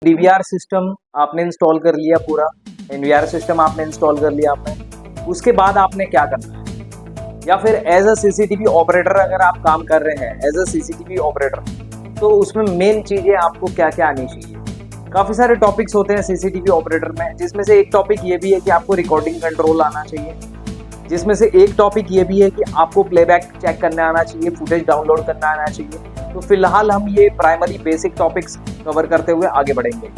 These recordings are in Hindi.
डीवीआर सिस्टम आपने इंस्टॉल कर लिया पूरा, एनवीआर सिस्टम आपने इंस्टॉल कर लिया आपने, उसके बाद आपने क्या करना है, या फिर एज अ सीसीटीवी ऑपरेटर अगर आप काम कर रहे हैं एज अ सीसीटीवी ऑपरेटर, तो उसमें मेन चीजें आपको क्या क्या आनी चाहिए। काफी सारे टॉपिक्स होते हैं सीसीटीवी ऑपरेटर में, जिसमें से एक टॉपिक ये भी है कि आपको रिकॉर्डिंग कंट्रोल आना चाहिए, जिसमें से एक टॉपिक ये भी है कि आपको प्लेबैक चेक करना आना चाहिए, फुटेज डाउनलोड करना आना चाहिए। तो फिलहाल हम ये प्राइमरी बेसिक टॉपिक्स कवर करते हुए आगे बढ़ेंगे।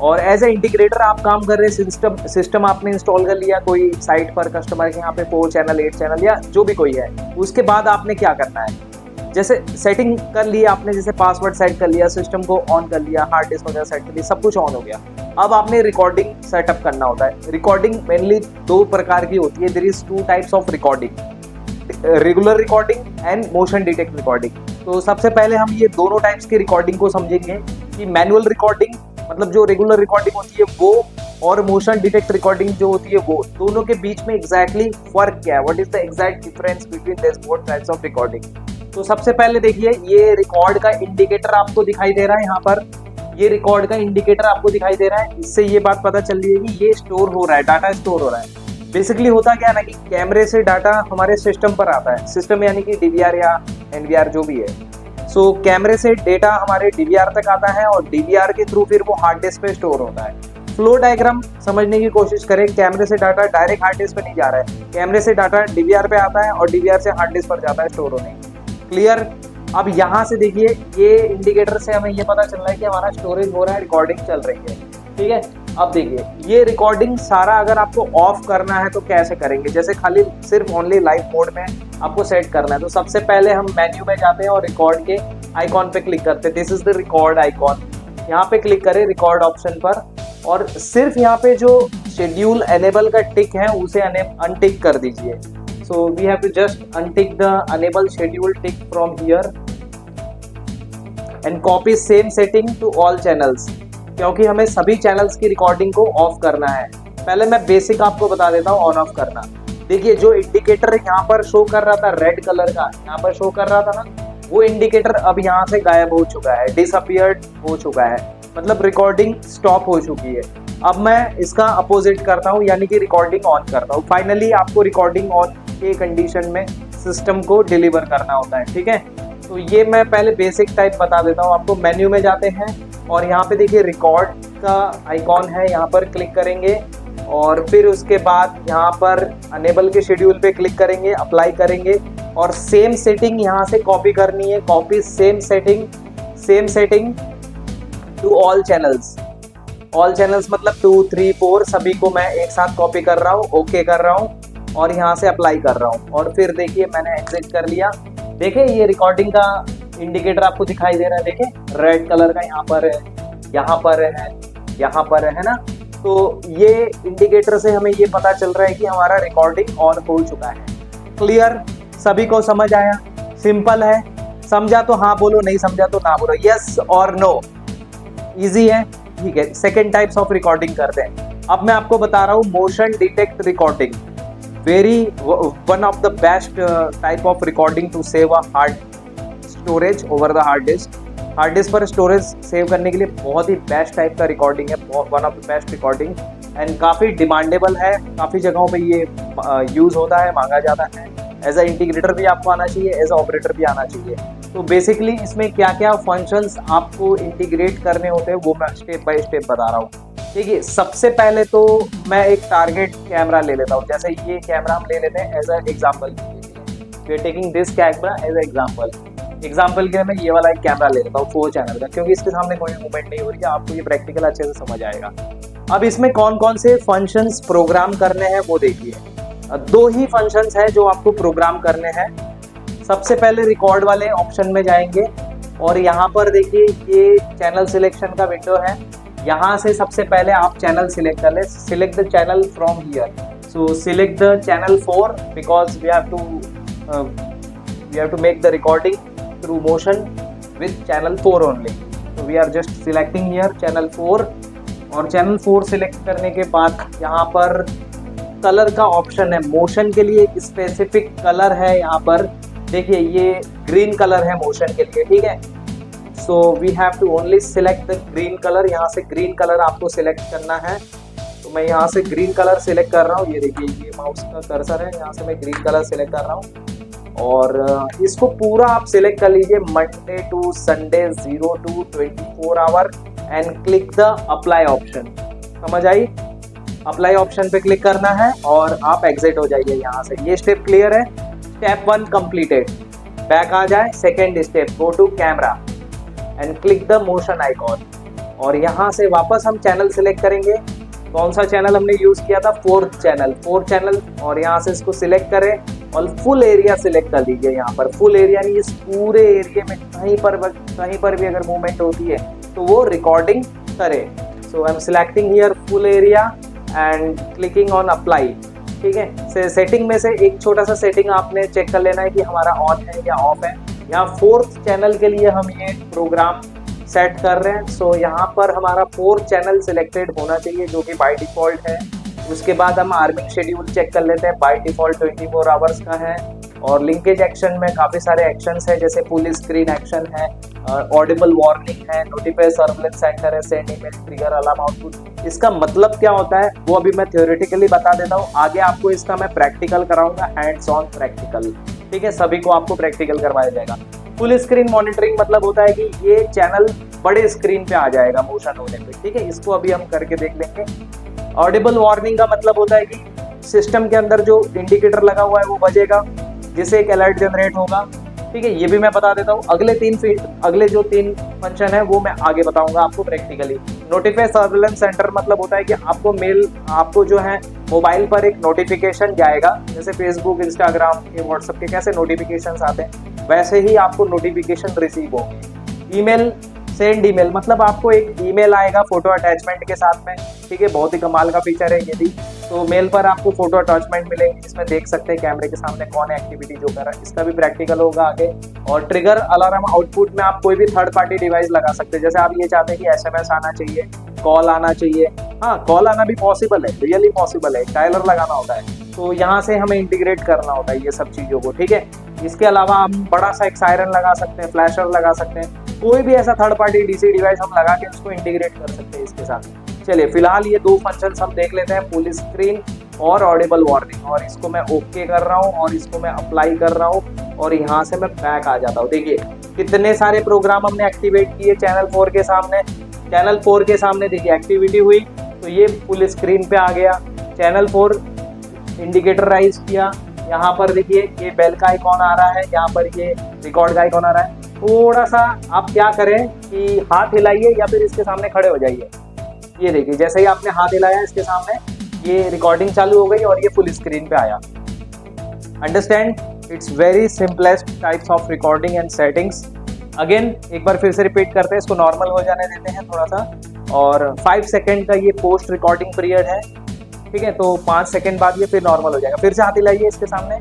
और एज ए इंटीग्रेटर आप काम कर रहे हैं, सिस्टम आपने इंस्टॉल कर लिया कोई साइट पर, कस्टमर के यहाँ पे 4 चैनल 8 चैनल या जो भी कोई है, उसके बाद आपने क्या करना है, जैसे सेटिंग कर ली आपने, जैसे पासवर्ड सेट कर लिया, सिस्टम को ऑन कर लिया, हार्ड डिस्क वगैरह सेट कर लिया, सब कुछ ऑन हो गया। अब आपने रिकॉर्डिंग सेटअप करना होता है। रिकॉर्डिंग मेनली 2 प्रकार की होती है, there is 2 types of recording, regular recording and motion detect recording. तो सबसे पहले हम ये दोनों टाइप्स की रिकॉर्डिंग को समझेंगे कि मैनुअल रिकॉर्डिंग मतलब जो रेगुलर रिकॉर्डिंग होती है वो, और मोशन डिटेक्ट रिकॉर्डिंग जो होती है वो, दोनों के बीच में एग्जैक्टली फर्क क्या है, what is the exact difference between this both types of recording. तो सबसे पहले देखिए, ये रिकॉर्ड का इंडिकेटर आपको दिखाई दे रहा है यहाँ पर, ये रिकॉर्ड का इंडिकेटर आपको दिखाई दे रहा है। इससे ये बात पता चल रही है कि ये स्टोर हो रहा है, डाटा स्टोर हो रहा है। बेसिकली होता क्या है ना कि कैमरे से डाटा हमारे सिस्टम पर आता है, सिस्टम यानी कि डीवीआर या एनवीआर जो भी है। सो कैमरे से डेटा हमारे डीवीआर तक आता है और डीवीआर के थ्रू फिर वो हार्ड डिस्क पे स्टोर होता है। फ्लो डायग्राम समझने की कोशिश करें, कैमरे से डाटा डायरेक्ट हार्ड डिस्क पे नहीं जा रहा है, कैमरे से डाटा डीवीआर पे आता है और डीवीआर से हार्ड डिस्क पर जाता है स्टोर होने। क्लियर। अब यहाँ से देखिए, ये इंडिकेटर से हमें ये पता चल रहा है कि हमारा स्टोरेज हो रहा है, रिकॉर्डिंग चल रही है। ठीक है, अब देखिए ये रिकॉर्डिंग सारा अगर आपको ऑफ करना है तो कैसे करेंगे, जैसे खाली सिर्फ ओनली लाइव मोड में आपको सेट करना है। तो सबसे पहले हम मेन्यू में जाते हैं और रिकॉर्ड के आइकॉन पे क्लिक करते हैं, this is the record icon. यहाँ पे क्लिक करें रिकॉर्ड ऑप्शन पर, और सिर्फ यहाँ पे जो शेड्यूल एनेबल का टिक है उसे अनटिक कर दीजिए। So we have to just untick the enable schedule tick from here and copy same setting to all channels, क्योंकि हमें सभी चैनल्स की रिकॉर्डिंग को ऑफ करना है। पहले मैं बेसिक आपको बता देता हूँ ऑन ऑफ करना। देखिए जो इंडिकेटर यहाँ पर शो कर रहा था रेड कलर का, यहाँ पर शो कर रहा था ना, वो इंडिकेटर अब यहाँ से गायब हो चुका है, डिसअपियर्ड हो चुका है, मतलब रिकॉर्डिंग स्टॉप हो चुकी है। अब मैं इसका अपोजिट करता हूँ, यानी कि रिकॉर्डिंग ऑन करता हूँ। फाइनली आपको रिकॉर्डिंग ऑन के कंडीशन में सिस्टम को डिलीवर करना होता है। ठीक है, तो ये मैं पहले बेसिक टाइप बता देता हूँ आपको। मेन्यू में जाते हैं और यहाँ पे देखिए रिकॉर्ड का आइकॉन है, यहाँ पर क्लिक करेंगे और फिर उसके बाद यहाँ पर अनेबल के शेड्यूल पे क्लिक करेंगे, अप्लाई करेंगे और सेम सेटिंग यहाँ से कॉपी करनी है। Copy same setting to all channels. All channels मतलब 2, 3, 4 सभी को मैं एक साथ कॉपी कर रहा हूँ, ओके कर रहा हूँ और यहाँ से अप्लाई कर रहा हूँ। और फिर देखिए मैंने एग्जिट कर लिया। देखिए ये रिकॉर्डिंग का इंडिकेटर आपको दिखाई दे रहा है, देखिए रेड कलर का यहाँ पर है, यहाँ पर है, यहाँ पर है ना। तो ये इंडिकेटर से हमें ये पता चल रहा है कि हमारा रिकॉर्डिंग ऑन हो चुका है। क्लियर, सभी को समझ आया? सिंपल है। समझा तो हाँ बोलो, नहीं समझा तो ना बोलो, यस और नो। इजी है, ठीक है। सेकेंड टाइप्स ऑफ रिकॉर्डिंग करते हैं। अब मैं आपको बता रहा हूँ motion detect recording, very one of the best type of recording to save a hard storage over the hard disk. Hard disk पर स्टोरेज सेव करने के लिए बहुत ही बेस्ट टाइप का रिकॉर्डिंग है, one of the best recording and काफ़ी डिमांडेबल है। काफ़ी जगहों पे ये यूज़ होता है, मांगा जाता है। एज अ इंटीग्रेटर भी आपको आना चाहिए, एज अ ऑपरेटर भी आना चाहिए। तो बेसिकली इसमें क्या क्या फंक्शंस आपको इंटीग्रेट करने होते हैं वो मैं स्टेप बाय स्टेप बता रहा हूँ। देखिए सबसे पहले तो मैं एक टारगेट कैमरा ले लेता हूँ, जैसे ये कैमरा हम ले लेते हैं as a example. We are taking this camera as a example के लिए मैं ये वाला एक कैमरा ले लेता हूँ 4 चैनल का, क्योंकि इसके सामने कोई मूवमेंट नहीं हो रही है, आपको ये प्रैक्टिकल अच्छे से समझ आएगा। अब इसमें कौन कौन से फंक्शंस प्रोग्राम करने हैं वो देखिए। 2 ही फंक्शंस है जो आपको प्रोग्राम करने हैं। सबसे पहले रिकॉर्ड वाले ऑप्शन में जाएंगे और यहाँ पर देखिए ये चैनल सिलेक्शन का विंडो है। यहाँ से सबसे पहले आप चैनल सिलेक्ट कर ले, select the channel from here. So select the channel 4 because we have to make the recording through motion with channel 4 only. So we are just selecting here channel 4 और channel 4 select करने के बाद यहाँ पर कलर का ऑप्शन है। मोशन के लिए एक स्पेसिफिक कलर है यहाँ पर, देखिए ये ग्रीन कलर है मोशन के लिए, ठीक है। So we have to only select the green colour. यहाँ से ग्रीन कलर आपको सिलेक्ट करना है। तो मैं यहाँ से ग्रीन कलर सिलेक्ट कर रहा हूँ। ये देखिए, ये माउस का कर्सर है, यहाँ से मैं ग्रीन कलर सिलेक्ट कर रहा हूँ और इसको पूरा आप सिलेक्ट कर लीजिए, Monday to Sunday 0 to 24 hour and click the apply option. समझ आई? अप्लाई ऑप्शन पे क्लिक करना है और आप एग्जिट हो जाइए यहाँ से। ये स्टेप क्लियर है। Step 1 completed. बैक आ जाए। Second step, go to camera and click the motion icon और यहाँ से वापस हम चैनल सिलेक्ट करेंगे। कौन सा चैनल हमने यूज किया था? Fourth channel. और यहाँ से इसको सिलेक्ट करें और फुल एरिया सिलेक्ट कर लीजिए। यहाँ पर फुल एरिया नहीं, इस पूरे एरिया में कहीं पर भी अगर मूवमेंट होती है तो वो रिकॉर्डिंग करे। So I am selecting here full area and clicking on apply. ठीक है। सेटिंग में से एक छोटा सा सेटिंग आपने चेक कर लेना है कि हमारा ऑन है या ऑफ है। यहाँ फोर्थ चैनल के लिए हम ये प्रोग्राम सेट कर रहे हैं। सो यहाँ पर हमारा फोर्थ चैनल सिलेक्टेड होना चाहिए जो कि बाय डिफॉल्ट है। उसके बाद हम आर्मिंग शेड्यूल चेक कर लेते हैं। बाय डिफॉल्ट 24 आवर्स का है और लिंकेज एक्शन में काफ़ी सारे एक्शंस है, जैसे फुल स्क्रीन एक्शन है, ऑडिबल वार्निंग है, नोटिफाई सर्विलेंस सेंटर है, send email, trigger alarm output. इसका मतलब क्या होता है वो अभी मैं थ्योरेटिकली बता देता हूँ। आगे आपको इसका मैं प्रैक्टिकल कराऊंगा, हैंड्स ऑन प्रैक्टिकल। ठीक है, सभी को आपको प्रैक्टिकल करवाया जाएगा। फुल स्क्रीन मॉनिटरिंग मतलब होता है कि ये चैनल बड़े स्क्रीन पे आ जाएगा मोशन होने पे। ठीक है, इसको अभी हम करके देख लेंगे। ऑडिबल वार्निंग का मतलब होता है कि सिस्टम के अंदर जो इंडिकेटर लगा हुआ है वो बजेगा, जिससे एक अलर्ट जनरेट होगा। ठीक है, ये भी मैं बता देता हूँ। अगले जो तीन फंक्शन है वो मैं आगे बताऊंगा आपको प्रैक्टिकली। नोटिफाई सर्विलेंस सेंटर मतलब होता है कि आपको जो है मोबाइल पर एक नोटिफिकेशन जाएगा, जैसे फेसबुक, इंस्टाग्राम के, व्हाट्सएप के कैसे नोटिफिकेशंस आते हैं वैसे ही आपको नोटिफिकेशन रिसीव होंगे। ईमेल, सेंड ईमेल मतलब आपको एक ईमेल आएगा फोटो अटैचमेंट के साथ में। ठीक है, बहुत ही कमाल का फीचर है ये भी। तो मेल पर आपको फोटो अटैचमेंट मिलेंगे जिसमें देख सकते हैं कैमरे के सामने कौन एक्टिविटी जो कर रहा है। इसका भी प्रैक्टिकल होगा आगे। और ट्रिगर अलार्म आउटपुट में आप कोई भी थर्ड पार्टी डिवाइस लगा सकते हैं। जैसे आप ये चाहते हैं कि एसएमएस आना चाहिए, कॉल आना चाहिए। हाँ, कॉल आना भी पॉसिबल है, रियली पॉसिबल है। डायलर लगाना होता है तो यहाँ से हमें इंटीग्रेट करना होता है ये सब चीज़ों को। ठीक है, इसके अलावा हम बड़ा सा एक सायरन लगा सकते हैं, फ्लैशर लगा सकते हैं, कोई भी ऐसा थर्ड पार्टी डीसी डिवाइस हम लगा के उसको इंटीग्रेट कर सकते हैं इसके साथ। चलिए फिलहाल ये दो फंक्शंस हम देख लेते हैं, फुल स्क्रीन और ऑडिबल वार्निंग। और इसको मैं ओके कर रहा हूँ और इसको मैं अप्लाई कर रहा हूँ और यहाँ से मैं बैक आ जाता हूँ। देखिए कितने सारे प्रोग्राम हमने एक्टिवेट किए चैनल 4 के सामने। चैनल 4 के सामने देखिए एक्टिविटी हुई तो ये फुल स्क्रीन पे आ गया। चैनल 4 इंडिकेटर राइज किया, यहाँ पर देखिए ये बेल का आइकॉन आ रहा है, यहाँ पर ये रिकॉर्ड का आइकॉन आ रहा है। थोड़ा सा आप क्या करें कि हाथ हिलाइए या फिर इसके सामने खड़े हो जाइए। ये देखिए जैसे ही आपने हाथ हिलाया इसके सामने ये रिकॉर्डिंग चालू हो गई और ये फुल स्क्रीन पे आया। Understand, it's very simplest types of recording and settings. Again एक बार फिर से रिपीट करते हैं, इसको नॉर्मल हो जाने देते हैं थोड़ा सा। और 5 सेकेंड का ये पोस्ट रिकॉर्डिंग पीरियड है। ठीक है, तो 5 सेकेंड बाद ये फिर नॉर्मल हो जाएगा। फिर से हाथ हिलाइए इसके सामने।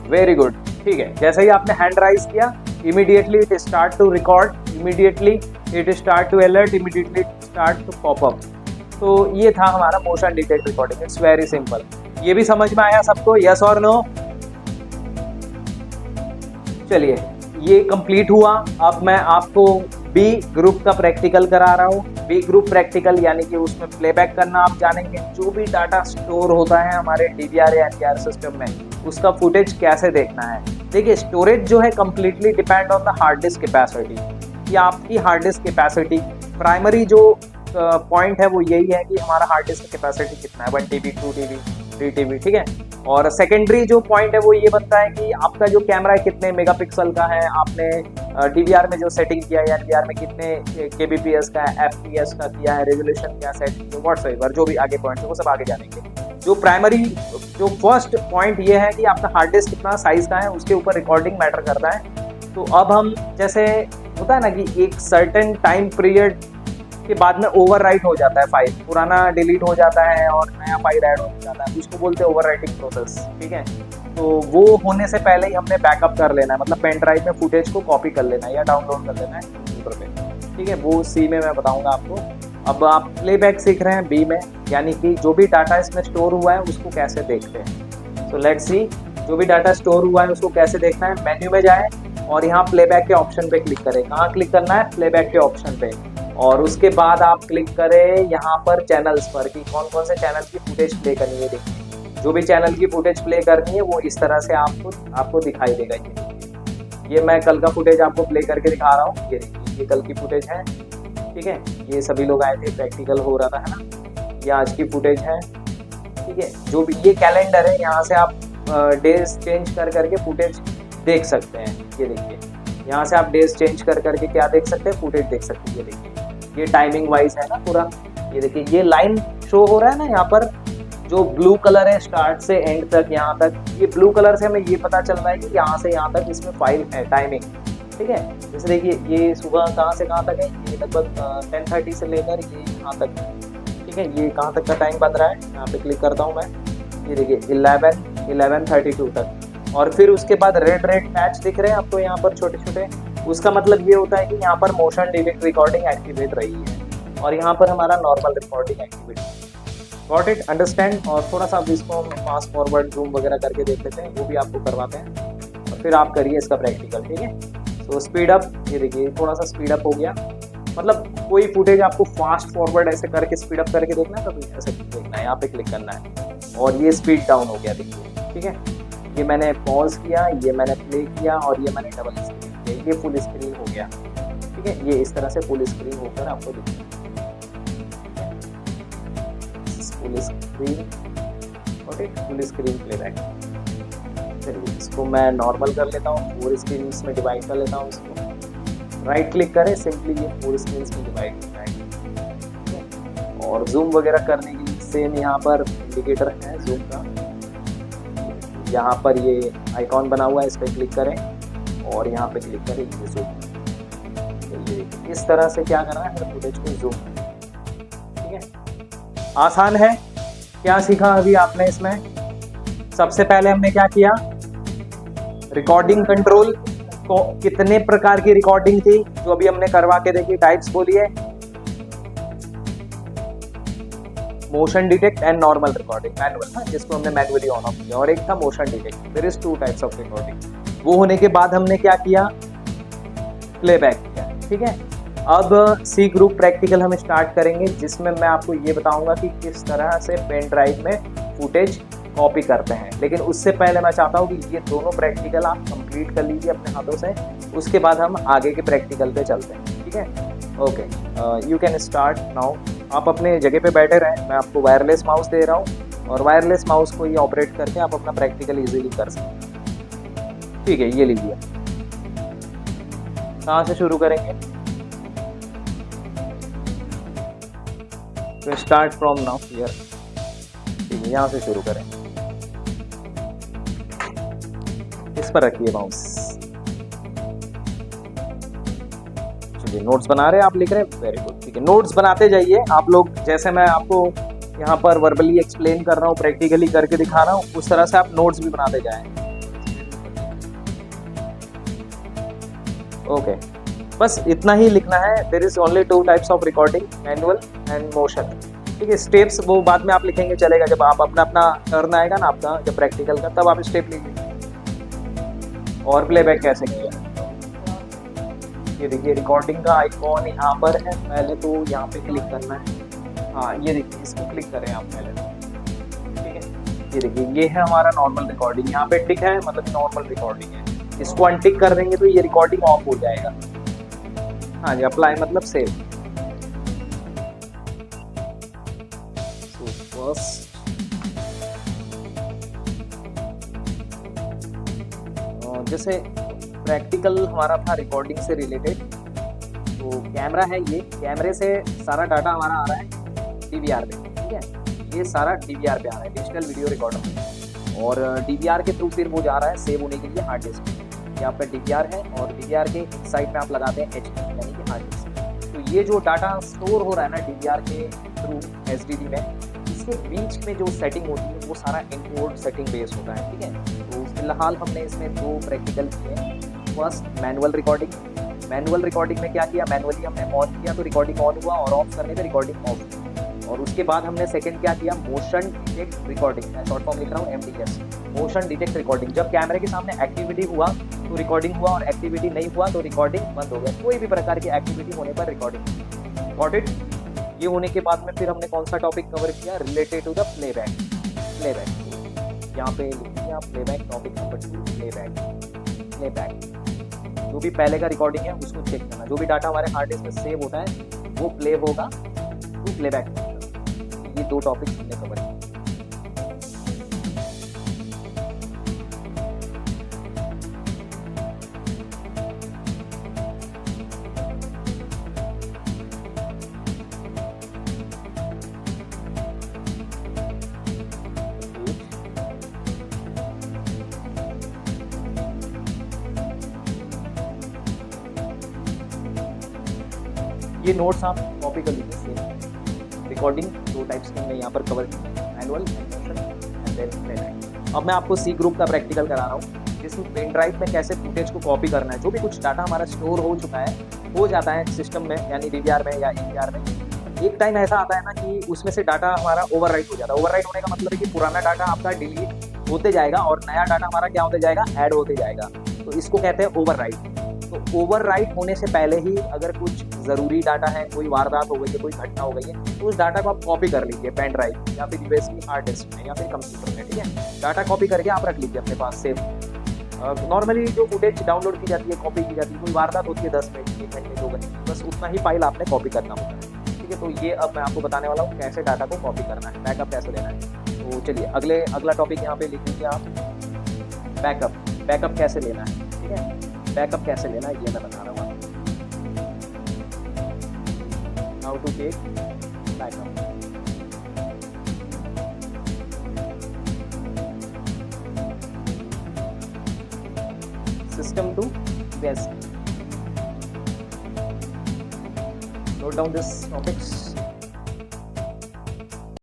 Very good. ठीक है, जैसे ही आपने हैंड राइज किया immediately it start to record, immediately it start to alert, immediately it start to pop up। तो ये था हमारा motion detect recording. It's very simple. ये भी समझ में आया सबको? यस और नो? चलिए ये कंप्लीट हुआ। अब मैं आपको बी ग्रुप का प्रैक्टिकल करा रहा हूँ। बी ग्रुप प्रैक्टिकल यानी कि उसमें प्लेबैक करना आप जानेंगे। जो भी डाटा स्टोर होता है हमारे डीवीआर या एनवीआर सिस्टम में उसका फुटेज कैसे देखना है। देखिए स्टोरेज जो है completely depend on the hard disc capacity, कि आपकी हार्ड डिस्क कैपेसिटी। प्राइमरी जो पॉइंट है वो यही है कि हमारा हार्ड डिस्क कैपेसिटी कितना है, 1 TB, 2 TB, 3 TB। ठीक है, और सेकेंडरी जो पॉइंट है वो ये बनता है कि आपका जो कैमरा है कितने मेगापिक्सल का है, आपने डीवीआर में जो सेटिंग किया है, एनवीआर में कितने kbps का है, fps का किया है, रेजोल्यूशन क्या सेट, व्हाटसएवर जो भी आगे पॉइंट है वो सब आगे जानेंगे। जो प्राइमरी जो फर्स्ट पॉइंट ये है कि आपका हार्ड डिस्क कितना साइज का है, उसके ऊपर रिकॉर्डिंग मैटर करता है। तो अब हम जैसे होता है ना कि एक सर्टेन टाइम पीरियड के बाद में ओवरराइट हो जाता है फाइल, पुराना डिलीट हो जाता है और नया फाइल ऐड हो जाता है, उसको बोलते हैं ओवरराइटिंग प्रोसेस। ठीक है, तो वो होने से पहले ही हमने बैकअप कर लेना है, मतलब पेन ड्राइव में फुटेज को कॉपी कर लेना है या डाउनलोड कर लेना है कंप्यूटर पे। ठीक है, वो सी में मैं बताऊंगा आपको। अब आप प्लेबैक सीख रहे हैं बी में, यानी कि जो भी डाटा इसमें स्टोर हुआ है उसको कैसे देखते हैं। सो लेट्स सी, जो भी डाटा स्टोर हुआ है उसको कैसे देखना है। मेन्यू में जाए और यहाँ प्लेबैक के ऑप्शन पे क्लिक करें। कहाँ क्लिक करना है? प्लेबैक के ऑप्शन पे। और उसके बाद आप क्लिक करें यहाँ पर चैनल्स पर कि कौन कौन से चैनल की फुटेज प्ले करनी है। देखिए जो भी चैनल की फुटेज प्ले करनी है वो इस तरह से आपको दिखाई देगा। ये मैं कल का फुटेज आपको प्ले करके दिखा रहा हूँ। ये देखिए ये कल की फुटेज है, ठीक है। ये सभी लोग आए थे, प्रैक्टिकल हो रहा था, है ना। ये आज की फुटेज है, ठीक है। जो भी ये कैलेंडर है, यहाँ से आप डेज चेंज कर करके फुटेज देख सकते हैं। ये देखिए यहाँ से आप डेज चेंज कर करके क्या देख सकते हैं? फुटेज देख सकते हैं। ये देखिए ये टाइमिंग वाइज है ना पूरा। ये देखिए ये लाइन शो हो रहा है ना यहाँ पर, जो ब्लू कलर है स्टार्ट से एंड तक, यहाँ तक। ये ब्लू कलर से हमें ये पता चल रहा है कि यहाँ से यहाँ तक इसमें फाइल है टाइमिंग, ठीक है। जैसे देखिए ये सुबह कहाँ से कहाँ तक है, ये लगभग 10:30 से लेकर ये यहाँ तक, ठीक है। ये कहाँ तक का टाइम बन रहा है, यहाँ पे क्लिक करता हूँ मैं। ये देखिए 11:32 तक। और फिर उसके बाद रेड पैच दिख रहे हैं आपको यहाँ पर छोटे छोटे। उसका मतलब ये होता है कि यहाँ पर मोशन डिटेक्ट रिकॉर्डिंग एक्टिवेट रही है और यहाँ पर हमारा normal recording activate. Got it, understand. और थोड़ा सा इसको हम फास्ट फॉरवर्ड जूम वगैरह करके देख लेते हैं, वो भी आपको करवाते हैं और फिर आप करिए इसका प्रैक्टिकल, ठीक है। सो स्पीड अप, ये देखिए थोड़ा सा स्पीड अप हो गया। मतलब कोई फुटेज आपको फास्ट फॉरवर्ड ऐसे करके स्पीड अप करके देखना है तो ऐसे देखना है, यहाँ पे क्लिक करना है। और ये स्पीड डाउन हो गया देखिए, ठीक है। ये मैंने पॉज किया, ये मैंने प्ले किया और ये मैंने डबल स्क्रीन किया, ये फुल स्क्रीन हो गया, ठीक है। ये इस तरह से फुल स्क्रीन होकर आपको दिखेगा, full screen, okay, full screen playback. चलिए इसको मैं नॉर्मल कर लेता हूँ, 4 स्क्रीन में डिवाइड कर लेता हूँ इसको। राइट क्लिक करें, सिंपली ये 4 स्क्रीन में डिवाइड करना है। और जूम वगैरह करने के लिए सेम यहाँ पर इंडिकेटर है जूम का, यहाँ पर ये आइकॉन बना हुआ है, इस पर क्लिक करें और यहाँ पे क्लिक करें ये जूम। तो ये इस तरह से क्या करना है, फुटेज को जूम, ठीक है। आसान है। क्या सीखा अभी आपने इसमें? सबसे पहले हमने क्या किया, रिकॉर्डिंग कंट्रोल को, कितने प्रकार की रिकॉर्डिंग थी जो अभी हमने करवा के देखी, टाइप्स बोलिए। Motion detect and normal recording, manual, जिसको हमने मैनुअली ऑन ऑफ किया, और एक था motion detect. There is 2 types of recording. वो होने के बाद हमने क्या किया, प्लेबैक किया, ठीक है। अब सी ग्रुप प्रैक्टिकल हम स्टार्ट करेंगे, जिसमें मैं आपको ये बताऊंगा कि किस तरह से पेन ड्राइव में फुटेज कॉपी करते हैं। लेकिन उससे पहले मैं चाहता हूँ कि ये दोनों प्रैक्टिकल आप कंप्लीट कर लीजिए अपने हाथों से, उसके बाद हम आगे के प्रैक्टिकल पे चलते हैं, ठीक है। Okay, you can start now. आप अपने जगह पे बैठे रहें, मैं आपको वायरलेस माउस दे रहा हूँ और वायरलेस माउस को ये ऑपरेट करके आप अपना प्रैक्टिकल इजीली कर सकते हैं, ठीक है। ये लीजिए, कहाँ से शुरू करेंगे? तो स्टार्ट फ्रॉम नाउ हियर, ठीक है, यहाँ से शुरू करें। इस पर रखिए माउस। चलिए नोट्स बना रहे हैं, आप लिख रहे हैं, वेरी गुड, ठीक है। नोट्स बनाते जाइए आप लोग, जैसे मैं आपको यहाँ पर वर्बली एक्सप्लेन कर रहा हूँ, प्रैक्टिकली करके दिखा रहा हूँ, उस तरह से आप नोट्स भी बनाते जाएं। ओके, बस इतना ही लिखना है। There is only 2 types of recording, manual and motion, ठीक है। स्टेप्स वो बाद में आप लिखेंगे, चलेगा। जब आप अपना टर्न आएगा ना आपका, जब प्रैक्टिकल का, तब आप स्टेप लीजिए। और प्लेबैक कैसे किया, ये देखिए रिकॉर्डिंग का आइकॉन यहाँ पर है। पहले तो यहाँ पे क्लिक करना है, हाँ ये देखिए, इसको क्लिक करें आप पहले तो, ठीक है। ये देखिए ये है हमारा नॉर्मल रिकॉर्डिंग, यहाँ पे टिक है, मतलब नॉर्मल रिकॉर्डिंग है। इसको अनटिक कर देंगे तो ये रिकॉर्डिंग ऑफ हो जाएगा। हाँ जी, अप्लाई मतलब सेव। फर्स्ट जैसे प्रैक्टिकल हमारा था रिकॉर्डिंग से रिलेटेड, तो कैमरा है, ये कैमरे से सारा डाटा हमारा आ रहा है डीवीआर पे, ठीक है। ये सारा डीवीआर पे आ रहा है, डिजिटल वीडियो रिकॉर्डर, और डीवीआर के थ्रू फिर वो जा रहा है सेव होने के लिए हार्ड डिस्क में। यहाँ पर डीवीआर है और डीवीआर के साइड में आप लगाते हैं एचडी, यानी कि हार्ड डिस्क। तो ये जो डाटा स्टोर हो रहा है ना डीवीआर के थ्रू एसडीडी में, इसके बीच में जो सेटिंग होती है वो सारा इनकोड सेटिंग बेस होता है, ठीक है। तो फिलहाल हमने इसमें 2 प्रैक्टिकल किए। First manual recording. Manual recording में क्या किया, मैनुअली हमने ऑन किया तो रिकॉर्डिंग ऑन हुआ, और ऑफ करने पे रिकॉर्डिंग ऑफ हुआ। और उसके बाद हमने सेकंड क्या किया, मोशन डिटेक्ट रिकॉर्डिंग, मैं शॉर्ट फॉर्म लिख रहा हूँ MDS, मोशन डिटेक्ट रिकॉर्डिंग। जब कैमरे के सामने एक्टिविटी हुआ तो रिकॉर्डिंग हुआ और एक्टिविटी नहीं हुआ तो रिकॉर्डिंग बंद हो गया। कोई भी प्रकार की एक्टिविटी होने पर रिकॉर्डिंग। Got it. ये होने के बाद में फिर हमने कौन सा टॉपिक कवर किया, related to the playback. Playback यहाँ पे लिखिए आप, playback topic number 2, playback. Playback जो भी पहले का रिकॉर्डिंग है उसको चेक करना, जो भी डाटा हमारे हार्ड डिस्क में सेव होता है वो प्ले होगा टू प्लेबैक। ये 2 टॉपिक हमने कवर किए। ये नोट्स आप कॉपी कर लीजिए सेम। रिकॉर्डिंग 2 टाइप्स की हमने यहाँ पर कवर की, मैनुअल एंड देन प्लेबैक। अब मैं आपको सी ग्रुप का प्रैक्टिकल करा रहा हूँ, जिसमें पेन ड्राइव में कैसे फुटेज को कॉपी करना है। जो भी कुछ डाटा हमारा स्टोर हो चुका है, हो जाता है सिस्टम में, यानी DVR में या AVR में, एक टाइम ऐसा आता है ना कि उसमें से डाटा हमारा ओवरराइट हो जाता है। ओवरराइट होने का मतलब है कि पुराना डाटा आपका डिलीट होते जाएगा और नया डाटा हमारा क्या होते जाएगा, ऐड होते जाएगा। तो इसको कहते हैं ओवरराइट। तो ओवरराइट होने से पहले ही अगर कुछ ज़रूरी डाटा है, कोई वारदात हो गई है, कोई घटना हो गई है, तो उस डाटा को आप कॉपी कर लीजिए पेन ड्राइव या फिर USB हार्ड डिस्क में या फिर कंप्यूटर में। ठीक है, डाटा कॉपी करके आप रख लीजिए अपने पास सेव। नॉर्मली जो फुटेज डाउनलोड की जाती है, कॉपी की जाती है, कोई वारदात होती है 10 मिनट, 1 घंटे, 2 घंटे, बस उतना ही फाइल आपने कॉपी करना होता है। ठीक है, तो ये अब मैं आपको बताने वाला हूँ कैसे डाटा को कॉपी करना है, बैकअप कैसे लेना है। तो चलिए अगला टॉपिक यहाँ पे लिख लीजिए आप, बैकअप। बैकअप कैसे लेना है, ठीक है, बैकअप कैसे लेना है ये मैं बता रहा हूँ आपको। How to take backup. System to best. Note down these topics.